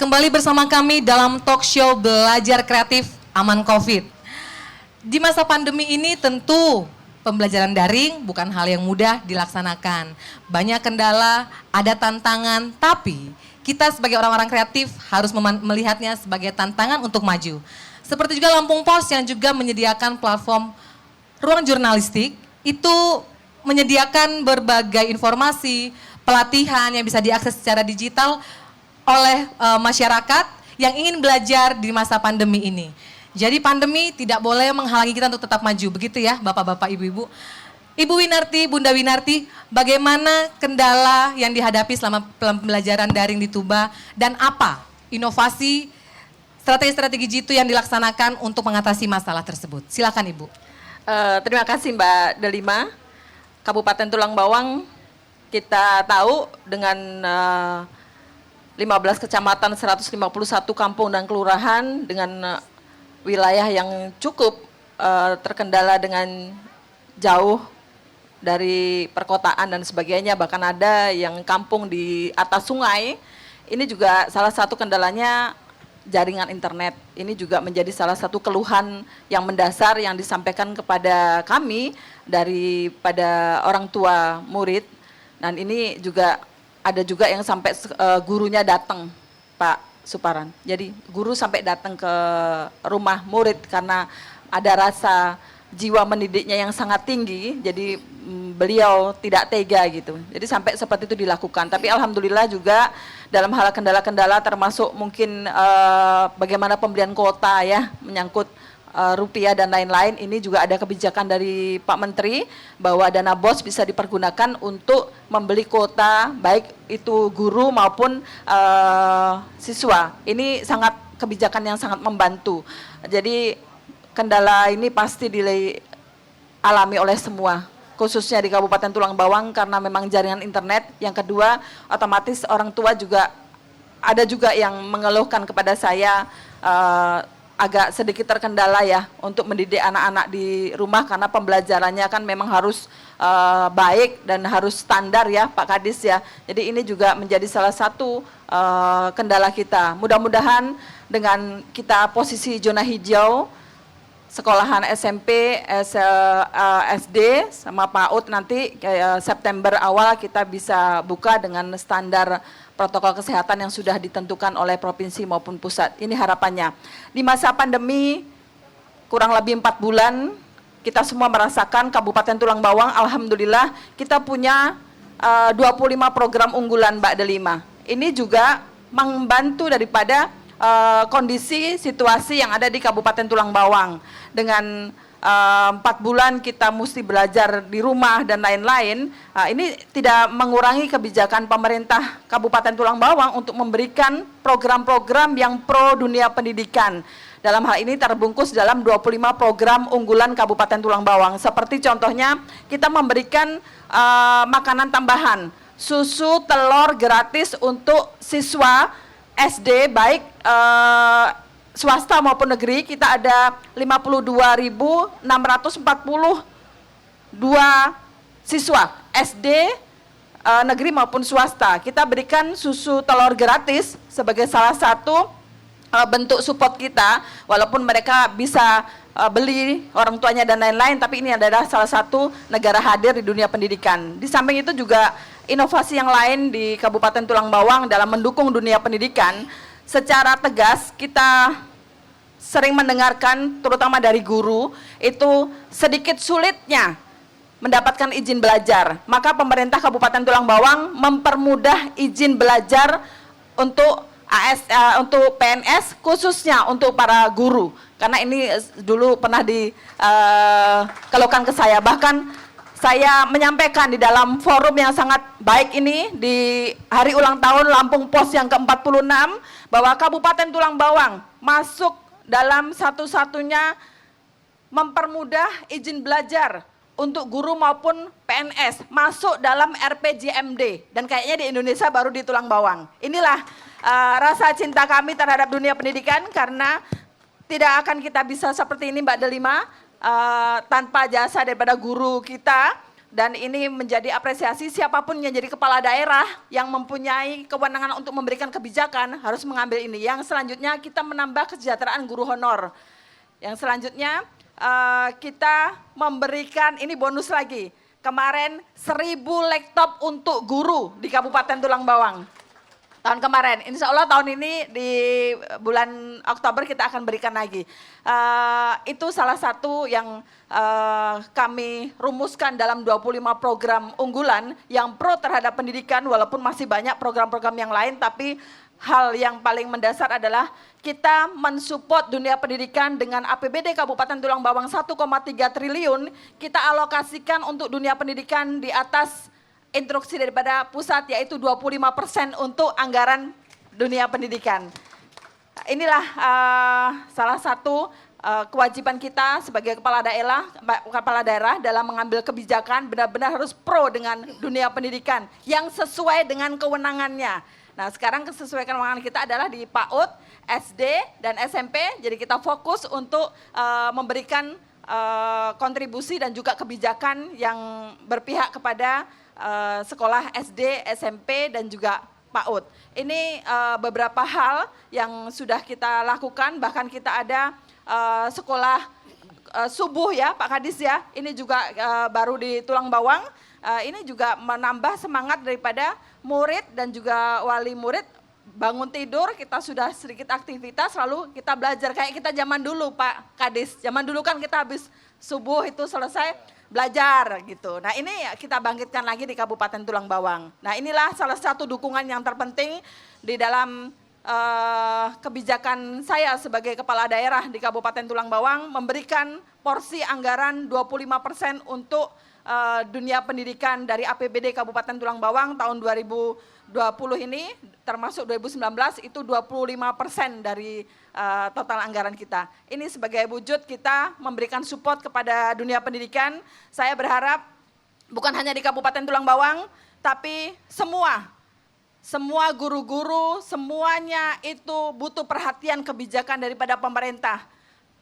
kembali bersama kami dalam talk show Belajar Kreatif Aman Covid. Di masa pandemi ini tentu pembelajaran daring bukan hal yang mudah dilaksanakan. Banyak kendala, ada tantangan, tapi kita sebagai orang-orang kreatif harus melihatnya sebagai tantangan untuk maju. Seperti juga Lampung Pos yang juga menyediakan platform ruang jurnalistik, itu menyediakan berbagai informasi, pelatihan yang bisa diakses secara digital oleh masyarakat yang ingin belajar di masa pandemi ini. Jadi pandemi tidak boleh menghalangi kita untuk tetap maju, begitu ya Bapak-Bapak, Ibu-Ibu. Ibu Winarti, Bunda Winarti, bagaimana kendala yang dihadapi selama pembelajaran daring di Tuba dan apa inovasi strategi-strategi jitu yang dilaksanakan untuk mengatasi masalah tersebut? Silakan Ibu. Terima kasih Mbak Delima. Kabupaten Tulang Bawang kita tahu dengan 15 kecamatan, 151 kampung dan kelurahan dengan wilayah yang cukup terkendala dengan jauh dari perkotaan dan sebagainya, bahkan ada yang kampung di atas sungai. Ini juga salah satu kendalanya jaringan internet. Ini juga menjadi salah satu keluhan yang mendasar yang disampaikan kepada kami daripada orang tua murid. Dan ini juga ada juga yang sampai gurunya datang, Pak Suparan. Jadi guru sampai datang ke rumah murid karena ada rasa jiwa mendidiknya yang sangat tinggi, jadi beliau tidak tega gitu. Jadi sampai seperti itu dilakukan. Tapi alhamdulillah juga dalam hal kendala-kendala termasuk mungkin bagaimana pembelian kuota ya, menyangkut rupiah dan lain-lain, ini juga ada kebijakan dari Pak Menteri bahwa dana BOS bisa dipergunakan untuk membeli kuota baik itu guru maupun siswa. Ini sangat kebijakan yang sangat membantu. Jadi kendala ini pasti dialami oleh semua, khususnya di Kabupaten Tulang Bawang karena memang jaringan internet. Yang kedua, otomatis orang tua juga ada juga yang mengeluhkan kepada saya agak sedikit terkendala ya untuk mendidik anak-anak di rumah karena pembelajarannya kan memang harus baik dan harus standar ya Pak Kadis ya. Jadi ini juga menjadi salah satu kendala kita. Mudah-mudahan dengan kita posisi zona hijau, sekolahan SMP, SD sama PAUD nanti September awal kita bisa buka dengan standar protokol kesehatan yang sudah ditentukan oleh provinsi maupun pusat. Ini harapannya. Di masa pandemi kurang lebih 4 bulan kita semua merasakan Kabupaten Tulang Bawang alhamdulillah kita punya 25 program unggulan Mbak Delima. Ini juga membantu daripada kondisi situasi yang ada di Kabupaten Tulang Bawang. Dengan 4 bulan kita mesti belajar di rumah dan lain-lain, ini tidak mengurangi kebijakan pemerintah Kabupaten Tulang Bawang untuk memberikan program-program yang pro dunia pendidikan. Dalam hal ini terbungkus dalam 25 program unggulan Kabupaten Tulang Bawang. Seperti contohnya kita memberikan makanan tambahan, susu, telur gratis untuk siswa SD baik swasta maupun negeri. Kita ada 52.642 siswa SD negeri maupun swasta. Kita berikan susu telur gratis sebagai salah satu bentuk support kita, walaupun mereka bisa beli orang tuanya dan lain-lain, tapi ini adalah salah satu negara hadir di dunia pendidikan. Di samping itu juga inovasi yang lain di Kabupaten Tulang Bawang dalam mendukung dunia pendidikan. Secara tegas kita sering mendengarkan terutama dari guru itu sedikit sulitnya mendapatkan izin belajar. Maka pemerintah Kabupaten Tulang Bawang mempermudah izin belajar untuk untuk PNS khususnya untuk para guru. Karena ini dulu pernah dikeluhkan ke saya, bahkan saya menyampaikan di dalam forum yang sangat baik ini di hari ulang tahun Lampung Pos yang ke-46 bahwa Kabupaten Tulang Bawang masuk dalam satu-satunya mempermudah izin belajar untuk guru maupun PNS masuk dalam RPJMD, dan kayaknya di Indonesia baru di Tulang Bawang. Inilah rasa cinta kami terhadap dunia pendidikan, karena tidak akan kita bisa seperti ini Mbak Delima tanpa jasa daripada guru kita dan ini menjadi apresiasi siapapun yang jadi kepala daerah yang mempunyai kewenangan untuk memberikan kebijakan harus mengambil ini. Yang selanjutnya kita menambah kesejahteraan guru honor. Yang selanjutnya kita memberikan, ini bonus lagi, kemarin 1.000 laptop untuk guru di Kabupaten Tulang Bawang. Tahun kemarin, insya Allah tahun ini di bulan Oktober kita akan berikan lagi. Itu salah satu yang kami rumuskan dalam 25 program unggulan yang pro terhadap pendidikan, walaupun masih banyak program-program yang lain, tapi hal yang paling mendasar adalah kita mensupport dunia pendidikan dengan APBD Kabupaten Tulang Bawang 1,3 triliun, kita alokasikan untuk dunia pendidikan di atas instruksi daripada pusat, yaitu 25% untuk anggaran dunia pendidikan. Inilah salah satu kewajiban kita sebagai kepala daerah dalam mengambil kebijakan, benar-benar harus pro dengan dunia pendidikan yang sesuai dengan kewenangannya. Nah, sekarang kesesuaian kewenangan kita adalah di PAUD, SD, dan SMP, jadi kita fokus untuk memberikan kontribusi dan juga kebijakan yang berpihak kepada sekolah SD, SMP, dan juga PAUD. Ini beberapa hal yang sudah kita lakukan, bahkan kita ada sekolah subuh ya Pak Kadis ya, ini juga baru di Tulang Bawang, ini juga menambah semangat daripada murid dan juga wali murid. Bangun tidur kita sudah sedikit aktivitas, lalu kita belajar kayak kita zaman dulu Pak Kadis, zaman dulu kan kita habis subuh itu selesai belajar gitu. Nah ini kita bangkitkan lagi di Kabupaten Tulang Bawang. Nah inilah salah satu dukungan yang terpenting di dalam kebijakan saya sebagai kepala daerah di Kabupaten Tulang Bawang, memberikan porsi anggaran 25% untuk dunia pendidikan dari APBD Kabupaten Tulang Bawang tahun 2020 ini, termasuk 2019 itu 25% dari total anggaran kita. Ini sebagai wujud kita memberikan support kepada dunia pendidikan. Saya berharap bukan hanya di Kabupaten Tulang Bawang, tapi semua guru-guru, semuanya itu butuh perhatian kebijakan daripada pemerintah.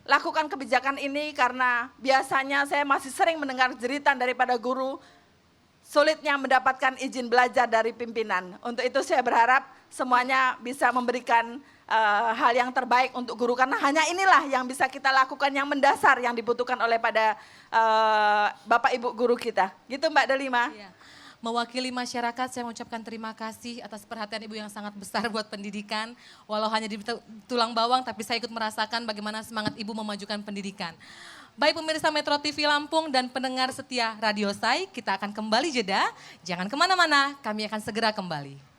Lakukan kebijakan ini karena biasanya saya masih sering mendengar jeritan daripada guru, sulitnya mendapatkan izin belajar dari pimpinan. Untuk itu saya berharap semuanya bisa memberikan hal yang terbaik untuk guru, karena hanya inilah yang bisa kita lakukan yang mendasar yang dibutuhkan oleh pada Bapak Ibu guru kita. Gitu Mbak Delima. Iya. Mewakili masyarakat, saya mengucapkan terima kasih atas perhatian Ibu yang sangat besar buat pendidikan. Walau hanya di Tulang Bawang, tapi saya ikut merasakan bagaimana semangat Ibu memajukan pendidikan. Baik pemirsa Metro TV Lampung dan pendengar setia Radio Sai, kita akan kembali jeda. Jangan kemana-mana, kami akan segera kembali.